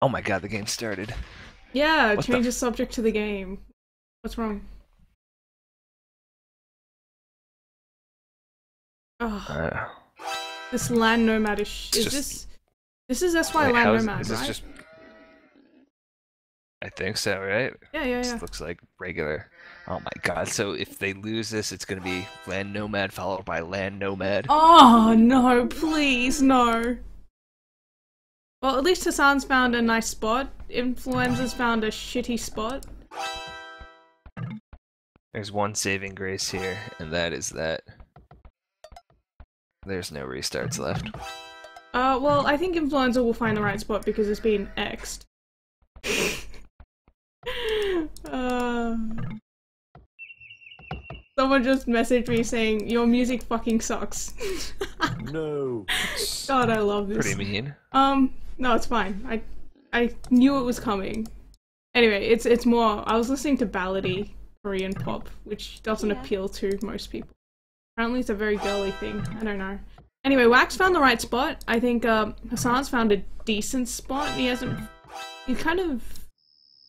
Oh my god, the game started. Yeah, What the change the subject to the game. What's wrong? Oh, uh, this land nomad it's is just this? This is SY wait, land how nomad, is this right? just I think so, right? Yeah, yeah, This yeah. looks like regular. Oh my god, so if they lose this, it's gonna be Land Nomad followed by Land Nomad. Oh no, please no. Well, at least Hassan's found a nice spot. Influenza's found a shitty spot. There's one saving grace here, and that is that there's no restarts left. Well, I think Influenza will find the right spot because it's been X'd. uh, Someone just messaged me saying, your music fucking sucks. No. God, I love this. Pretty mean. No, it's fine. I knew it was coming. Anyway, it's more, I was listening to ballady Korean pop, which doesn't appeal to most people. Apparently it's a very girly thing. I don't know. Anyway, Wax found the right spot. I think Hassan's found a decent spot. He kind of...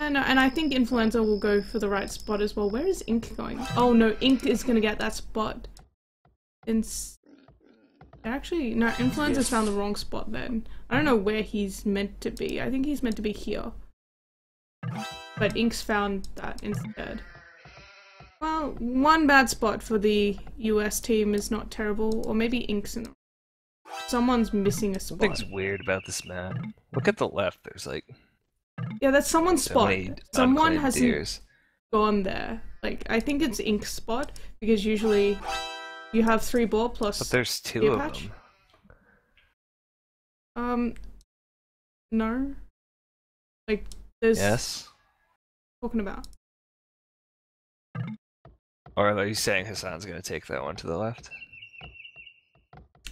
I don't know, and I think Influenza will go for the right spot as well. Where is Ink going? Oh no, Ink is gonna get that spot. Actually, no, Influenza's found the wrong spot then. I don't know where he's meant to be. I think he's meant to be here. But Ink's found that instead. Well, one bad spot for the US team is not terrible, or maybe Ink's in the... Someone's missing a spot. Something's weird about this map. Look at the left, there's like Yeah, that's someone's so spot. many Someone unclaimed hasn't deers. gone there. Like, I think it's Ink's spot, because usually you have 3 ball plus But there's 2 deer of patch. them. No. Like, there's... Yes? Talking about. Or are you saying Hassan's gonna take that one to the left?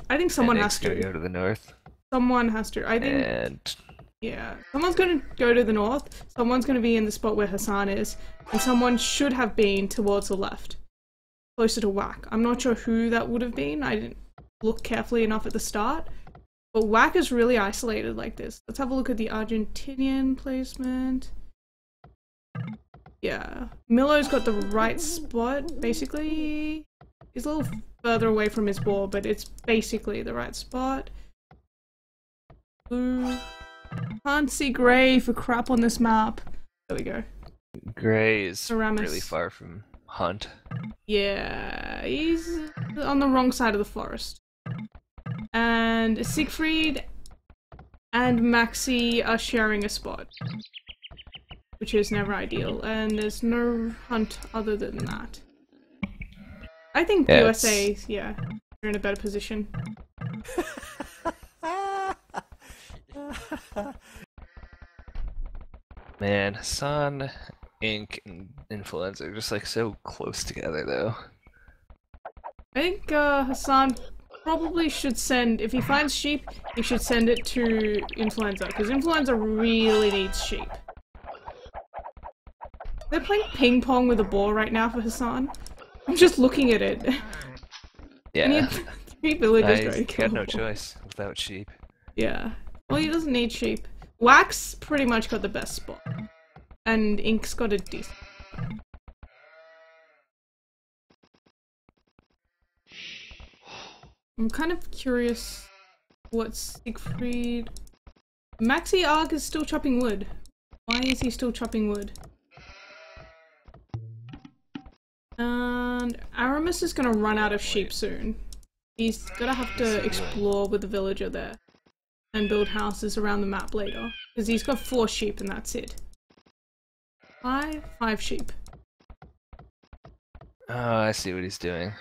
I think someone and has Nick's gonna to. go to the north. Someone has to. I think... And Yeah. Someone's gonna go to the north, someone's gonna be in the spot where Hassan is, and someone should have been towards the left. Closer to Whack. I'm not sure who that would have been, I didn't look carefully enough at the start. But Whack is really isolated like this. Let's have a look at the Argentinian placement. Yeah. Milo's got the right spot, basically. He's a little further away from his ball, but it's basically the right spot. Blue. Can't see Grey for crap on this map. There we go. Gray is Aramis. really far from Hunt. Yeah, he's on the wrong side of the forest. And Siegfried and Maxi are sharing a spot, which is never ideal, and there's no Hunt other than that. I think Yeah, USA, yeah, are in a better position. Man, Hassan, Ink, and Influenza are just like so close together though. I think Hassan probably should send, if he finds sheep, he should send it to Influenza, because Influenza really needs sheep. They're playing ping pong with a ball right now for Hassan. I'm just looking at it. And he Yeah, had 3 villagers I trying to kill got no him. choice without sheep. Yeah. Well, he doesn't need sheep. Wax pretty much got the best spot. And Ink's got a decent. I'm kind of curious what Siegfried... Maxi Arg is still chopping wood. Why is he still chopping wood? And Aramis is gonna run out of sheep soon. He's gonna have to explore with the villager there. And build houses around the map later. Because he's got 4 sheep and that's it. 5 sheep. Oh, I see what he's doing.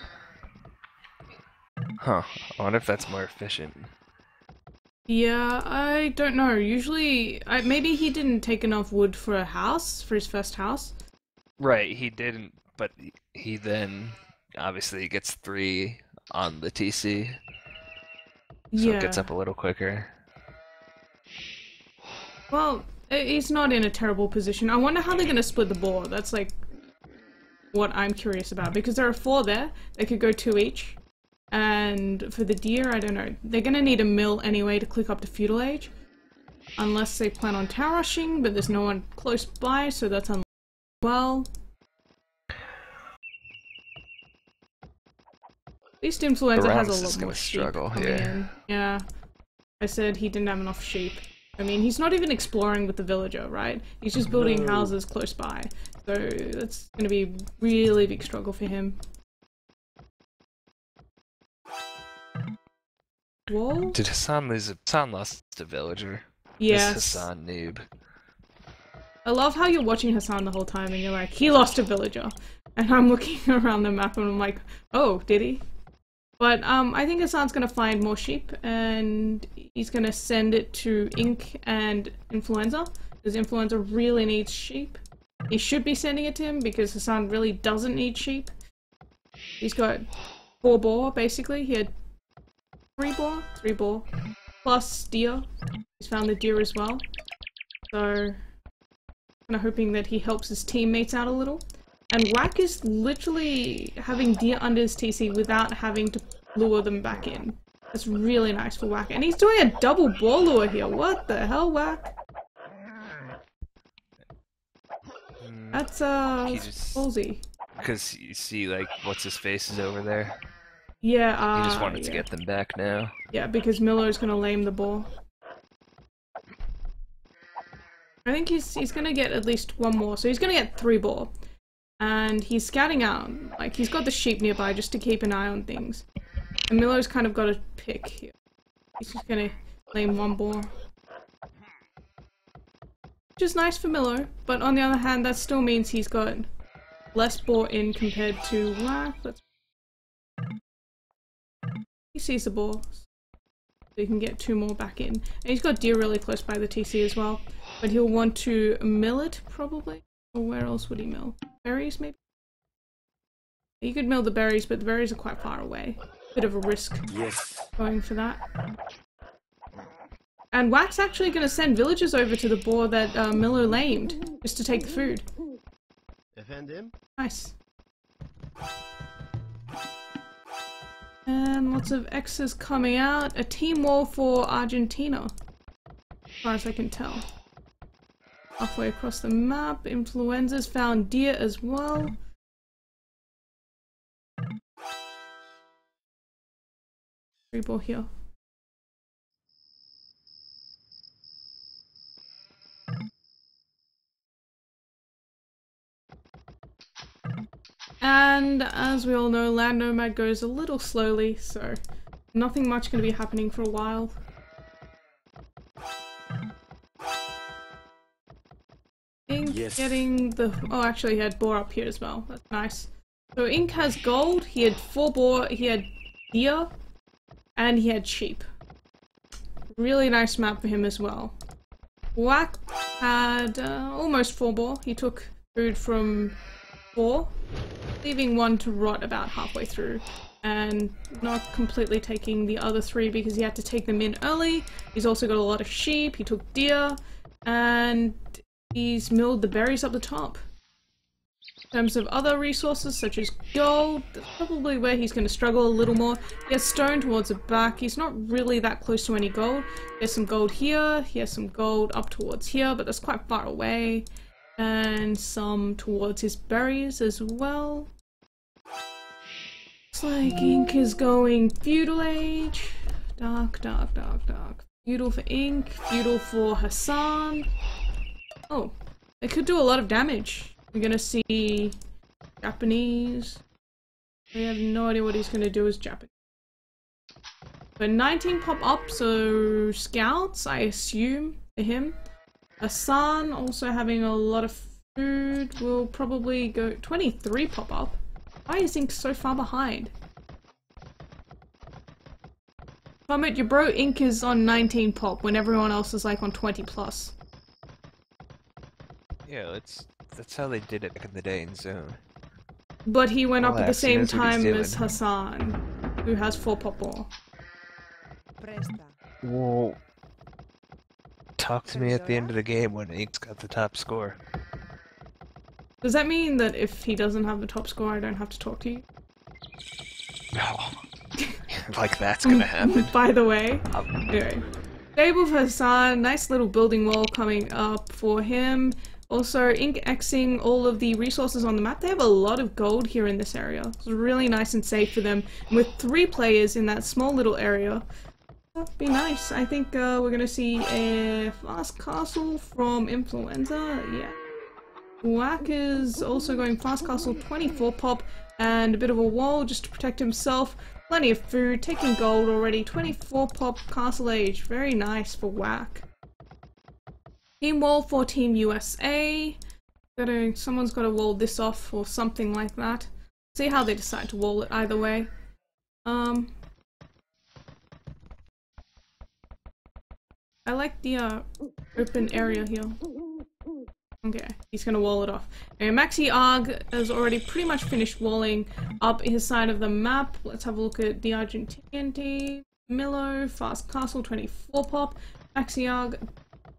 Huh, I wonder if that's more efficient. Yeah, I don't know. Usually, maybe he didn't take enough wood for a house, for his first house. Right, he didn't, but he then obviously gets 3 on the TC. So Yeah. it gets up a little quicker. Well, he's not in a terrible position. I wonder how they're gonna split the board. That's like what I'm curious about, because there are 4 there. They could go 2 each. And for the deer, I don't know. They're gonna need a mill anyway to click up to feudal age. unless they plan on tower rushing, but there's no one close by, so that's unlikely as well. At least Influenza has a lot more sheep coming in. Yeah. I said he didn't have enough sheep. I mean, he's not even exploring with the villager, right? He's just building houses close by. So that's gonna be a really big struggle for him. Whoa? Did Hassan lose Hassan lost a villager. Yes. This Hassan noob. I love how you're watching Hassan the whole time and you're like, he lost a villager. And I'm looking around the map and I'm like, oh, did he? But I think Hassan's gonna find more sheep and he's gonna send it to Ink and Influenza, because Influenza really needs sheep. He should be sending it to him because Hassan really doesn't need sheep. He's got 4 boar basically. He had 3 boar, plus deer. He's found the deer as well. So kinda hoping that he helps his teammates out a little. And Whack is literally having deer under his TC without having to lure them back in. That's really nice for Whack. And he's doing a double boar lure here. What the hell, Whack? That's ballsy. Because you see, like, what's his face is over there. Yeah, he just wanted to get them back now. Yeah, because Miller's gonna lame the boar. I think he's gonna get at least 1 more, so he's gonna get 3 boar. And he's scouting out, like, he's got the sheep nearby just to keep an eye on things. And Miller's kind of got a pick here. He's just gonna lame 1 boar. Which is nice for Miller, but on the other hand, that still means he's got less boar in compared to Whack. He sees the boar, so he can get 2 more back in. And he's got deer really close by the TC as well, but he'll want to mill it, probably. Or where else would he mill? Berries, maybe? He could mill the berries, but the berries are quite far away. Bit of a risk going for that. And Whack's actually going to send villagers over to the boar that Miller lamed, just to take the food. Defend him. Nice. And lots of X's coming out. A team wall for Argentina, as far as I can tell. Halfway across the map, Influenzas found deer as well. Free ball here. And as we all know, Land Nomad goes a little slowly, so nothing much going to be happening for a while. Ink getting the... oh, actually he had boar up here as well. That's nice. So Ink has gold, he had 4 boar, he had deer, and he had sheep. Really nice map for him as well. Whack had almost 4 boar. He took food from 4, leaving 1 to rot about halfway through, and not completely taking the other 3 because he had to take them in early. He's also got a lot of sheep, he took deer, and he's milled the berries up the top. In terms of other resources such as gold, that's probably where he's going to struggle a little more. He has stone towards the back, he's not really that close to any gold. He has some gold here, he has some gold up towards here, but that's quite far away. And some towards his berries as well. Looks like Ink is going feudal age. Dark, dark, dark, dark. Feudal for Ink, feudal for Hassan. Oh, it could do a lot of damage. We're gonna see Japanese. We have no idea what he's gonna do as Japanese. But 19 pop up, so scouts, I assume, for him. Hassan also having a lot of food will probably go 23 pop up. Why is Ink so far behind? Comment, your bro Ink is on 19 pop when everyone else is like on 20 plus. Yeah, that's how they did it back in the day in Zone. But he went up at the same knows what he's time as doing. Hassan, who has 4 pop ball. Whoa. Talk to me at the end of the game when Ink's got the top score. Does that mean that if he doesn't have the top score, I don't have to talk to you? No. Like that's gonna happen. By the way. Anyway. Stable for Hassan, nice little building wall coming up for him. Also, Ink Xing all of the resources on the map. They have a lot of gold here in this area. It's really nice and safe for them. And with 3 players in that small little area, that'd be nice. I think we're gonna see a fast castle from Influenza. Yeah. Whack is also going fast castle, 24 pop, and a bit of a wall just to protect himself. Plenty of food, taking gold already, 24 pop castle age, very nice for Whack. Team wall for Team USA. Someone's gotta wall this off or something like that. See how they decide to wall it either way. I like the open area here. Okay, he's gonna wall it off. Okay, Maxi Arg has already pretty much finished walling up his side of the map. Let's have a look at the Argentinian team. Milo, fast castle, 24 pop. Maxi Arg,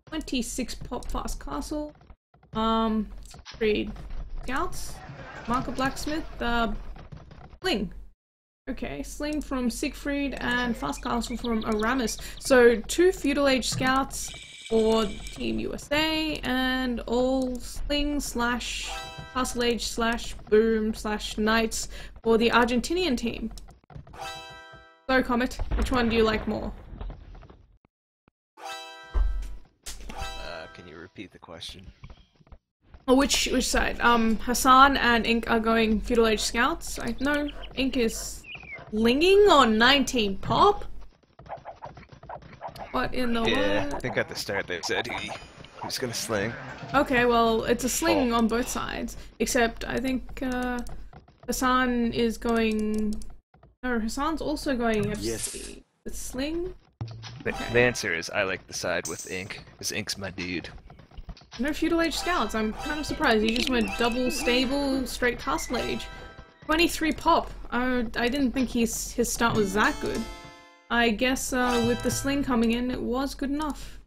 26 pop, fast castle. Freed scouts. Marker blacksmith, sling. Okay, sling from Siegfried and fast castle from Aramis. So 2 feudal age scouts for Team USA, and all sling slash castle age slash boom slash knights for the Argentinian team. So Comet, which one do you like more? Can you repeat the question? Oh, which side? Hassan and Ink are going feudal age scouts. No, Ink is slinging on 19 pop? What in the Yeah, I world? think at the start they said he was gonna sling. Okay, well, it's a sling on both sides. Except, I think, Hassan is going... No, Hassan's also going FC. Yes. The sling? The answer is I like the side with Ink, because Ink's my dude. No feudal age scouts. I'm kind of surprised. He just went double stable, straight castle age. 23 pop. I didn't think his start was that good. I guess with the sling coming in, it was good enough.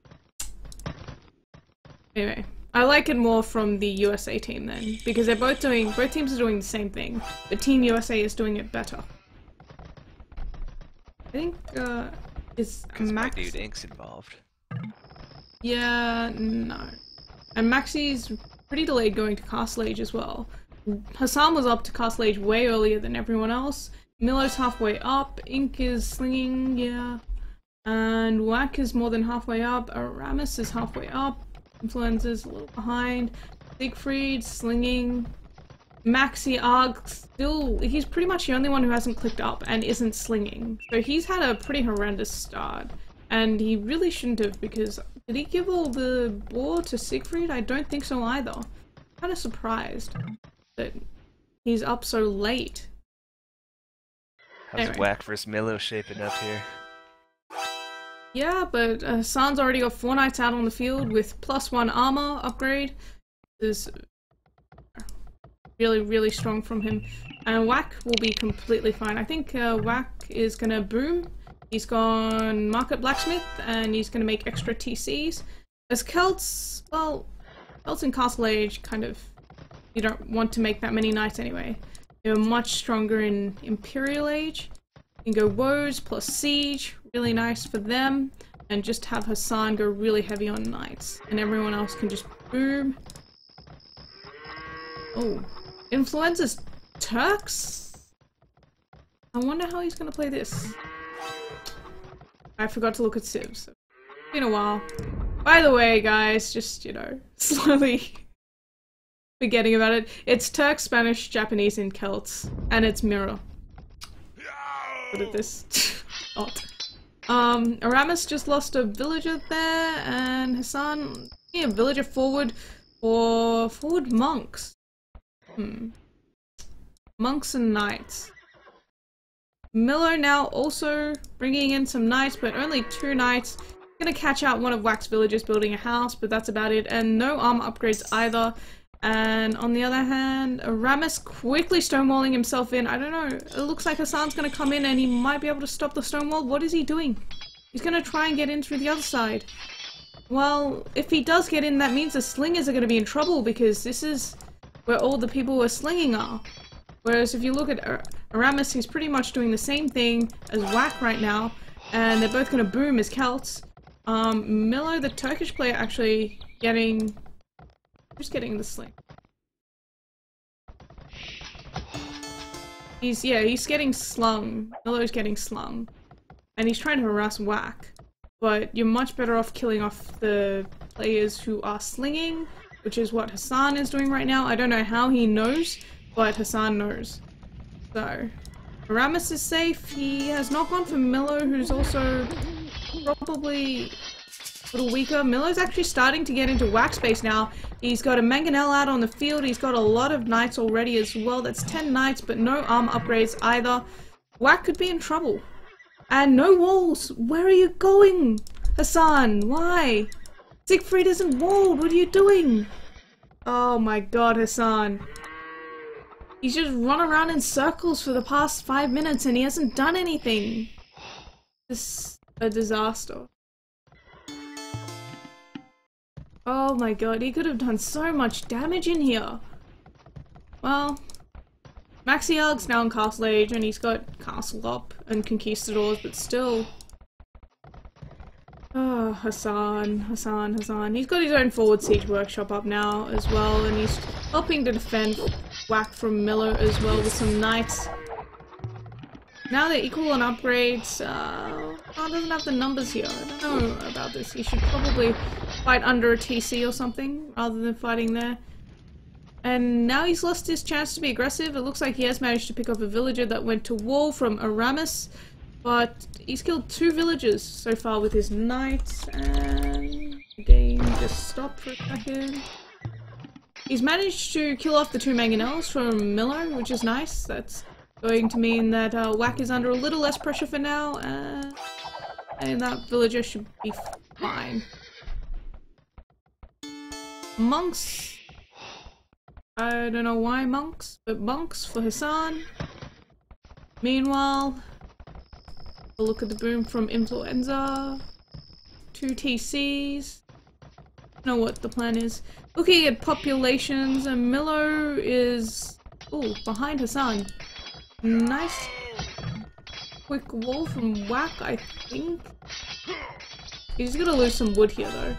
Anyway, I like it more from the USA team then, because both teams are doing the same thing, but Team USA is doing it better. I think, is Because my Max... dude Ink's involved. Yeah, no. And Maxi's pretty delayed going to Castle Age as well. Hassan was up to Castle Age way earlier than everyone else. Milo's halfway up, Ink is slinging, yeah. And Whack is more than halfway up, Aramis is halfway up, Influenza's a little behind, Siegfried slinging, Maxi Arg still, he's pretty much the only one who hasn't clicked up and isn't slinging. So he's had a pretty horrendous start. And he really shouldn't have, because did he give all the boar to Siegfried? I don't think so either. I'm kind of surprised that he's up so late. How's Anyway. Whack vs Milo shaping up here? Yeah, but Hassan's already got 4 knights out on the field with +1 armor upgrade. This is really, really strong from him. And Whack will be completely fine. I think Whack is gonna boom. He's gone Market Blacksmith, and he's gonna make extra TCs. As Celts, well, Celts in Castle Age, kind of, you don't want to make that many knights anyway. They're much stronger in Imperial Age. You can go Woes plus Siege, really nice for them. And just have Hassan go really heavy on knights. And everyone else can just boom. Oh, Influenza's Turks? I wonder how he's gonna play this. I forgot to look at civs. So it's been a while. By the way, guys, just, you know, slowly forgetting about it. It's Turk, Spanish, Japanese, and Celts. And it's mirror. Look at this. Odd. Aramis just lost a villager there, and Hassan, yeah, villager forward for forward monks. Monks and knights. Miller now also bringing in some knights, but only 2 knights. Gonna catch out one of Whack's villagers building a house, but that's about it. And no armor upgrades either. And on the other hand, Aramis quickly stonewalling himself in. I don't know, it looks like Hassan's gonna come in and he might be able to stop the stonewall. What is he doing? He's gonna try and get in through the other side. Well, if he does get in, that means the slingers are gonna be in trouble, because this is where all the people who are slinging are. Whereas if you look at Aramis, he's pretty much doing the same thing as Whack right now, and they're both gonna boom as Celts. Milo, the Turkish player, actually getting... Who's getting the sling? He's getting slung. Milo's getting slung. And he's trying to harass Whack. But you're much better off killing off the players who are slinging, which is what Hassan is doing right now. I don't know how he knows, but Hassan knows. So, Aramis is safe. He has not gone for Milo, who's also probably a little weaker. Milo's actually starting to get into Whack space now. He's got a Mangonel out on the field. He's got a lot of knights already as well. That's 10 knights, but no armor upgrades either. Whack could be in trouble. And no walls! Where are you going? Hassan, why? Siegfried isn't walled, what are you doing? Oh my god, Hassan. He's just run around in circles for the past 5 minutes and he hasn't done anything. This is a disaster. Oh my god, he could have done so much damage in here. Well, Maxiarch's now in Castle Age and he's got Castle Up and Conquistadors, but still. Oh, Hassan. He's got his own forward siege workshop up now as well, and he's helping to defend Whack from Milo as well with some knights. Now they're equal on upgrades. Khan doesn't have the numbers here. I don't know about this. He should probably fight under a TC or something rather than fighting there. And now he's lost his chance to be aggressive. It looks like he has managed to pick up a villager that went to war from Aramis. But he's killed 2 villagers so far with his knights, and the game just stopped for a second. He's managed to kill off the 2 Mangonels from Milo, which is nice. That's going to mean that Whack is under a little less pressure for now, and that villager should be fine. Monks. I don't know why monks, but monks for Hassan. Meanwhile, a look at the boom from Influenza. 2 TCs. I don't know what the plan is. Looking at populations, and Milo is behind Hassan. Nice quick wall from Whack, I think. He's gonna lose some wood here though.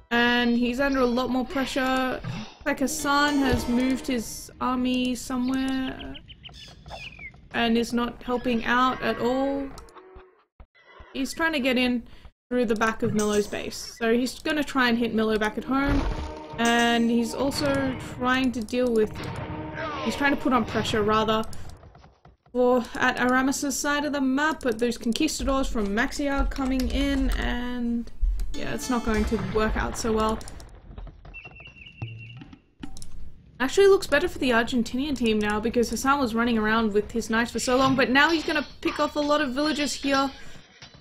And he's under a lot more pressure. Looks like Hassan has moved his army somewhere and is not helping out at all. He's trying to get in through the back of Milo's base. So he's going to try and hit Milo back at home. And he's also trying to deal with... He's trying to put on pressure, rather, at Aramis's side of the map. But there's Conquistadors from Maxiarch coming in. And yeah, it's not going to work out so well. Actually looks better for the Argentinian team now, because Hassan was running around with his knights for so long. But now he's going to pick off a lot of villagers here.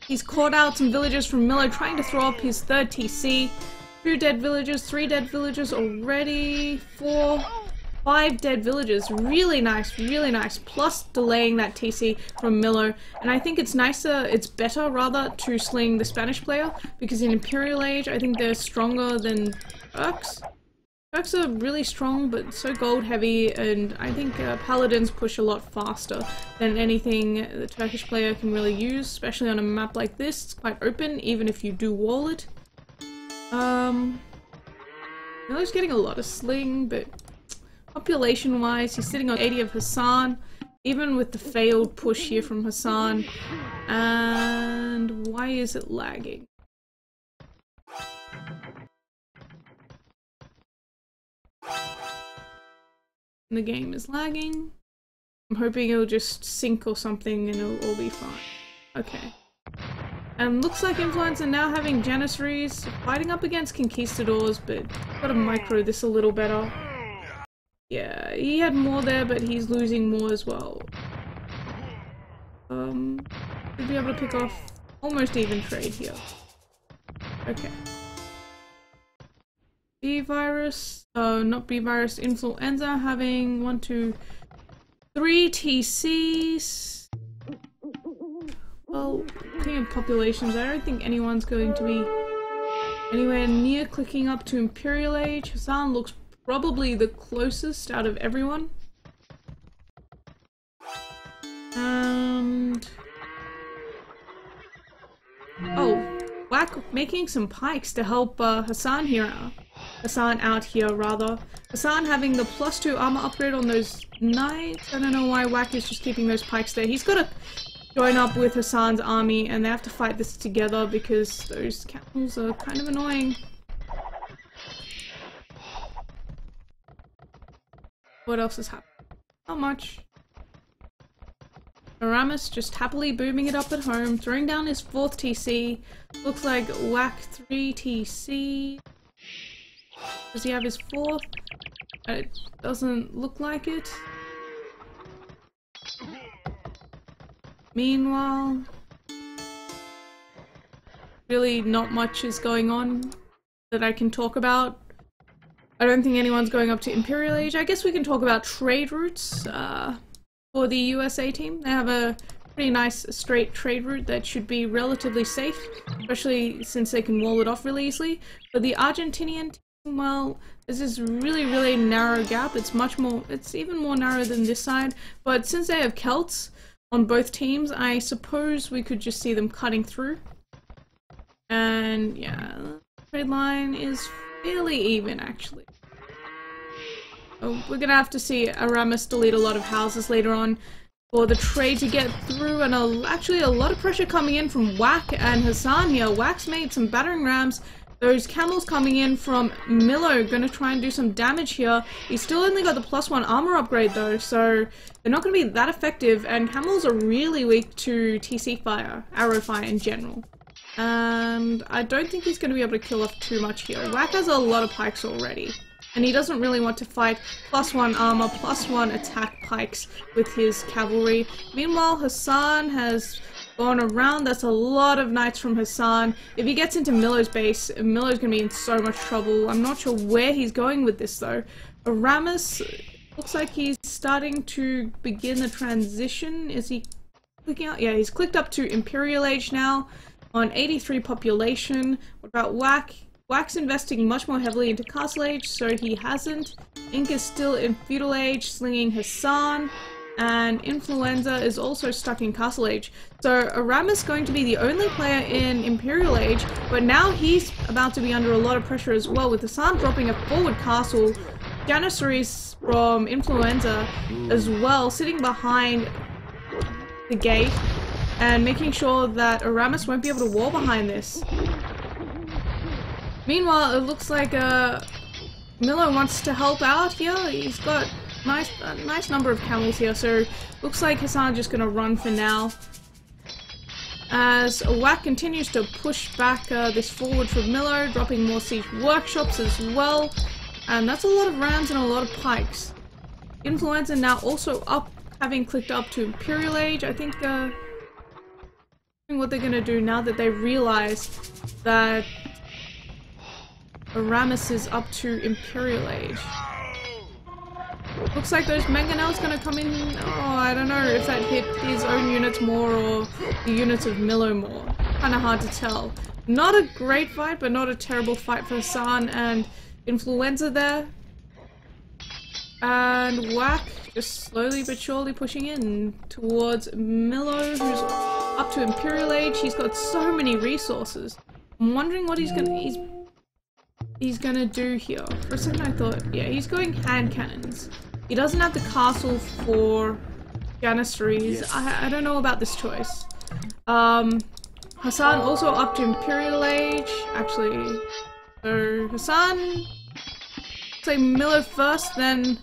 He's caught out some villagers from Milo, trying to throw up his 3rd TC. 2 dead villagers, 3 dead villagers already, 4, 5 dead villagers. Really nice, plus delaying that TC from Milo. And I think it's better rather to sling the Spanish player, because in Imperial Age I think they're stronger than Turks. Turks are really strong, but so gold heavy, and I think paladins push a lot faster than anything the Turkish player can really use, especially on a map like this. It's quite open, even if you do wall it. Milo's getting a lot of sling, but population-wise, he's sitting on 80 of Hassan, even with the failed push here from Hassan. And why is it lagging? The game is lagging. I'm hoping it'll just sync or something and it'll all be fine. Okay. And looks like Influence are now having Janissaries fighting up against Conquistadors, but gotta micro this a little better. Yeah, he had more there, but he's losing more as well. Should be able to pick off almost even trade here. Okay. B-Virus, not B-Virus, Influenza having 1, 2, 3 TCs. Well, looking at populations, I don't think anyone's going to be anywhere near clicking up to Imperial Age. Hassan looks probably the closest out of everyone. And... oh, Wack making some pikes to help Hassan out here rather. Hassan having the +2 armor upgrade on those knights. I don't know why Wack is just keeping those pikes there. He's got to join up with Hassan's army and they have to fight this together because those camels are kind of annoying. What else is happening? Not much. Aramis just happily booming it up at home, throwing down his 4th TC. Looks like Wack 3 TC. Does he have his 4th? It doesn't look like it. Meanwhile, really not much is going on that I can talk about. I don't think anyone's going up to Imperial Age. I guess we can talk about trade routes for the USA team. They have a pretty nice straight trade route that should be relatively safe, especially since they can wall it off really easily. But the Argentinian team, well, there's this really narrow gap. It's even more narrow than this side. But since they have Celts on both teams, I suppose we could just see them cutting through. And yeah, the trade line is fairly even actually. So we're gonna have to see Aramis delete a lot of houses later on for the trade to get through, and actually a lot of pressure coming in from Wack and Hassan here. Wack's made some battering rams. Those camels coming in from Milo gonna try and do some damage here. He's still only got the +1 armor upgrade though, so they're not gonna be that effective, and camels are really weak to TC fire, arrow fire in general. And I don't think he's gonna be able to kill off too much here. Wack has a lot of pikes already, and he doesn't really want to fight +1 armor, +1 attack pikes with his cavalry. Meanwhile, Hassan has gone around. That's a lot of knights from Hassan. If he gets into Milo's base, Milo's gonna be in so much trouble. I'm not sure where he's going with this though. Aramis looks like he's starting to begin the transition. Is he clicking out? Yeah, he's clicked up to Imperial Age now on 83 population. What about Wack? Wack's investing much more heavily into Castle Age, so he hasn't. Ink is still in Feudal Age, slinging Hassan. And Influenza is also stuck in Castle Age. So Aramis is going to be the only player in Imperial Age, but now he's about to be under a lot of pressure as well, with Hassan dropping a forward castle, Janissaries from Influenza as well, sitting behind the gate, and making sure that Aramis won't be able to wall behind this. Meanwhile, it looks like Milo wants to help out here. He's got a nice number of camels here, so looks like Hassan just gonna run for now. As Wack continues to push back this forward for Milo, dropping more siege workshops as well. And that's a lot of rams and a lot of pikes. Influenza now also up, having clicked up to Imperial Age. I think what they're gonna do now that they realize that Aramis is up to Imperial Age. Looks like those mangonels gonna come in. Oh, I don't know if that hit his own units more or the units of Milo more. Kinda hard to tell. Not a great fight, but not a terrible fight for Hassan and Influenza there. And Wack just slowly but surely pushing in towards Milo, who's up to Imperial Age. He's got so many resources. I'm wondering what he's gonna do here. For a second I thought, yeah, he's going hand cannons. He doesn't have the castle for Janissaries. Yes. I don't know about this choice. Hassan also up to Imperial Age, actually. So Hassan, say Milo first, then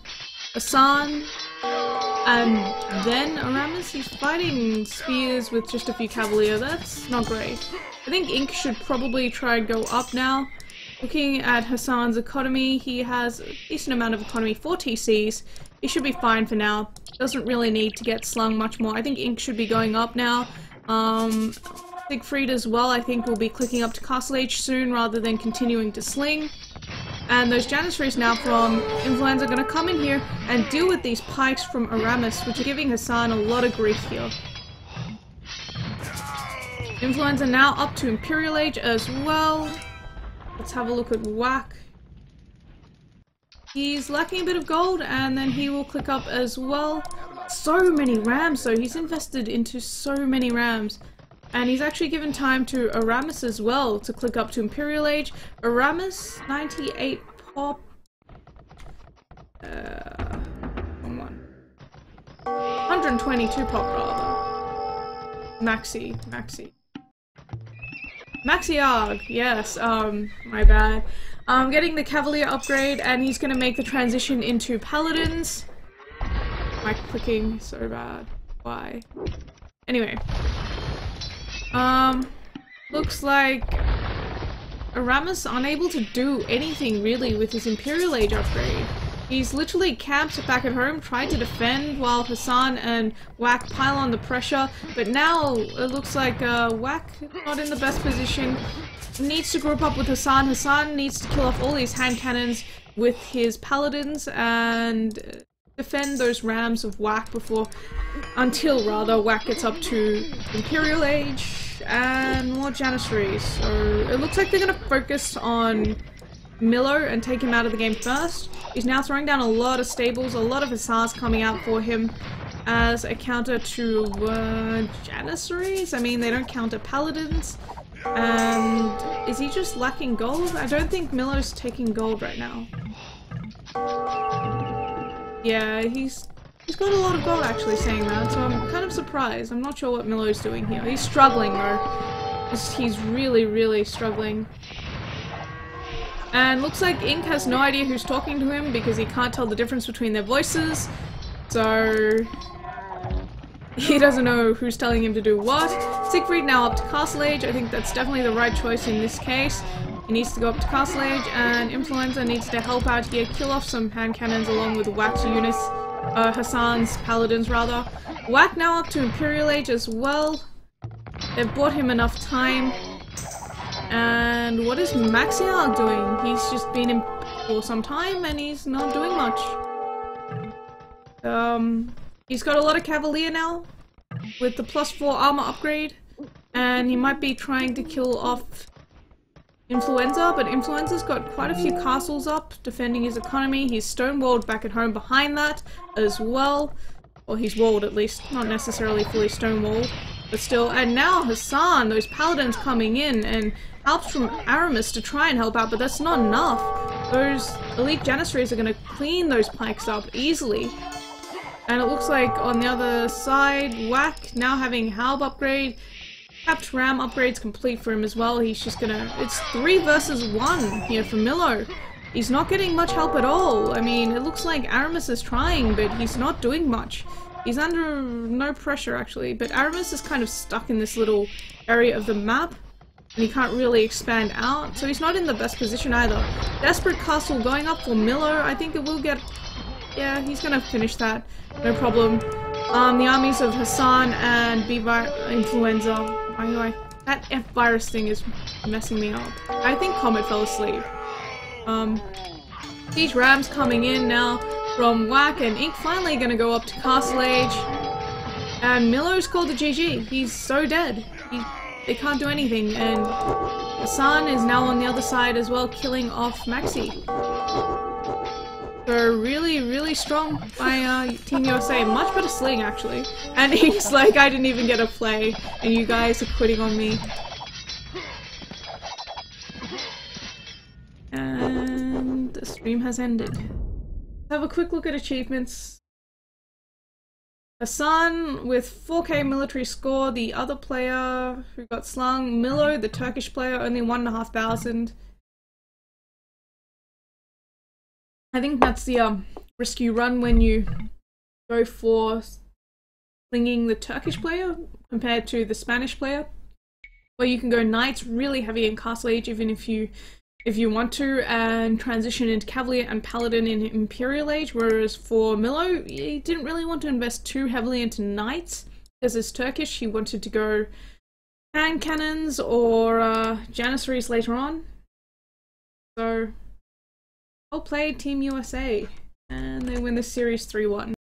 Hassan, and then Aramis. He's fighting spears with just a few cavalier. That's not great. I think Ink should probably try and go up now. Looking at Hassan's economy, he has a decent amount of economy, 4 TCs. He should be fine for now. Doesn't really need to get slung much more. I think Ink should be going up now. Siegfried as well, I think, will be clicking up to Castle Age soon rather than continuing to sling. And those Janissaries now from Influenza are going to come in here and deal with these pikes from Aramis, which are giving Hassan a lot of grief here. Influenza now up to Imperial Age as well. Let's have a look at Wack. He's lacking a bit of gold, and then he will click up as well. So many rams, though. He's invested into so many rams. And he's actually given time to Aramis as well to click up to Imperial Age. Aramis, 98 pop. Wrong one. 122 pop rather. Maxi Arg, yes, my bad. Getting the Cavalier upgrade, and he's gonna make the transition into Paladins. My clicking so bad. Why? Anyway. Looks like Aramis unable to do anything really with his Imperial Age upgrade. He's literally camped back at home, tried to defend while Hassan and Whack pile on the pressure, but now it looks like Whack not in the best position. Needs to group up with Hassan. Hassan needs to kill off all these hand cannons with his paladins and defend those rams of Whack until Whack gets up to Imperial Age and more Janissaries. So it looks like they're gonna focus on Milo and take him out of the game first. He's now throwing down a lot of stables, a lot of hussars coming out for him as a counter to Janissaries. I mean, they don't counter paladins. And is he just lacking gold? I don't think Milo's taking gold right now. Yeah, he's got a lot of gold actually saying that, so I'm kind of surprised. I'm not sure what Milo's doing here. He's struggling though. He's really, really struggling. And looks like Ink has no idea who's talking to him because he can't tell the difference between their voices. So he doesn't know who's telling him to do what. Siegfried now up to Castle Age. I think that's definitely the right choice in this case. He needs to go up to Castle Age, and Influenza needs to help out here, kill off some hand cannons along with Whack's units. Hassan's paladins rather. Whack now up to Imperial Age as well. They've bought him enough time. And what is Maxiarg doing? He's just been in for some time and he's not doing much. He's got a lot of Cavalier now with the +4 armor upgrade, and he might be trying to kill off Influenza, but Influenza's got quite a few castles up defending his economy. He's stonewalled back at home behind that as well. Or he's walled at least, not necessarily fully stonewalled, but still. And now Hassan, those paladins coming in, and helps from Aramis to try and help out, but that's not enough. Those elite Janissaries are going to clean those pikes up easily. And it looks like on the other side, Whack now having Halb upgrade, capped ram upgrades complete for him as well. He's just gonna, it's 3 versus 1 here for Milo. He's not getting much help at all. I mean, it looks like Aramis is trying, but he's not doing much. He's under no pressure actually, but Aramis is kind of stuck in this little area of the map. And he can't really expand out, so he's not in the best position either. Desperate Castle going up for Milo. I think it will get... yeah, he's gonna finish that. No problem. The armies of Hassan and Influenza. That F-virus thing is messing me up. I think Comet fell asleep. These rams coming in now from Whack, and Ink finally gonna go up to Castle Age. And Milo's called a GG. He's so dead. They can't do anything, and Hassan is now on the other side as well, killing off Maxi. So really, really strong by Team USA. Much better sling, actually. And he's like, I didn't even get a play, and you guys are quitting on me. And the stream has ended. Let's have a quick look at achievements. Hassan with 4k military score, the other player who got slung, Milo, the Turkish player, only 1,500. I think that's the risk you run when you go for slinging the Turkish player compared to the Spanish player. Where you can go Knights really heavy in Castle Age even if you want to, and transition into Cavalier and Paladin in Imperial Age, whereas for Milo, he didn't really want to invest too heavily into Knights, because as Turkish, he wanted to go hand cannons or Janissaries later on. So, well played Team USA, and they win the series 3-1.